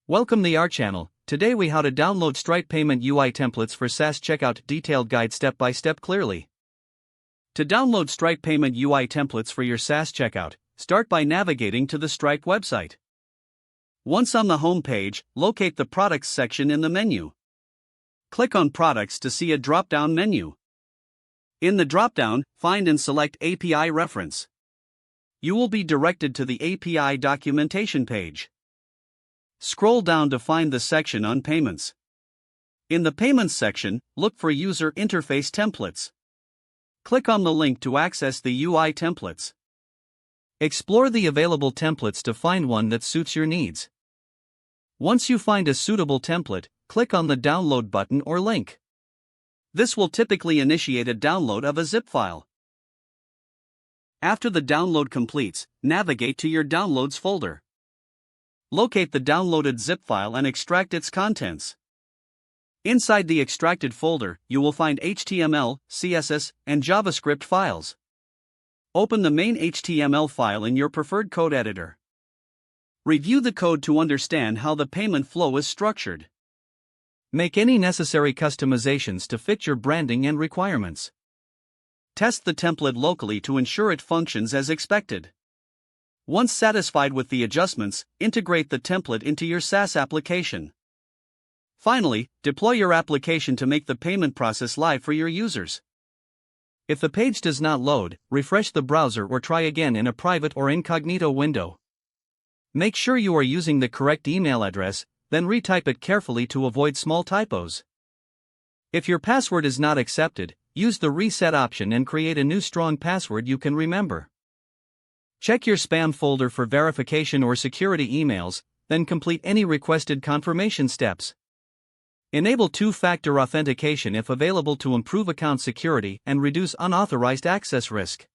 Welcome to our channel. Today we how to download Stripe payment UI templates for SaaS checkout. Detailed guide step by step clearly. To download Stripe payment UI templates for your SaaS checkout, start by navigating to the Stripe website. Once on the home page, locate the Products section in the menu. Click on Products to see a drop-down menu. In the drop-down, find and select API Reference. You will be directed to the API documentation page. Scroll down to find the section on Payments. In the Payments section, look for User Interface Templates. Click on the link to access the UI templates. Explore the available templates to find one that suits your needs. Once you find a suitable template, click on the Download button or link. This will typically initiate a download of a zip file. After the download completes, navigate to your Downloads folder. Locate the downloaded zip file and extract its contents. Inside the extracted folder, you will find HTML, CSS, and JavaScript files. Open the main HTML file in your preferred code editor. Review the code to understand how the payment flow is structured. Make any necessary customizations to fit your branding and requirements. Test the template locally to ensure it functions as expected. Once satisfied with the adjustments, integrate the template into your SaaS application. Finally, deploy your application to make the payment process live for your users. If the page does not load, refresh the browser or try again in a private or incognito window. Make sure you are using the correct email address, then retype it carefully to avoid small typos. If your password is not accepted, use the reset option and create a new strong password you can remember. Check your spam folder for verification or security emails, then complete any requested confirmation steps. Enable two-factor authentication if available to improve account security and reduce unauthorized access risk.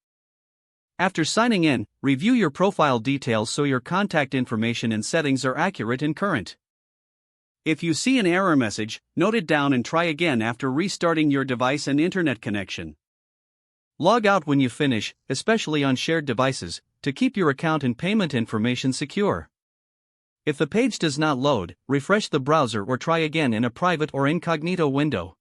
After signing in, review your profile details so your contact information and settings are accurate and current. If you see an error message, note it down and try again after restarting your device and internet connection. Log out when you finish, especially on shared devices, to keep your account and payment information secure. If the page does not load, refresh the browser or try again in a private or incognito window.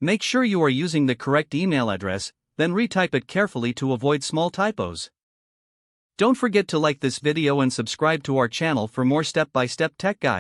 Make sure you are using the correct email address, then retype it carefully to avoid small typos. Don't forget to like this video and subscribe to our channel for more step-by-step tech guides.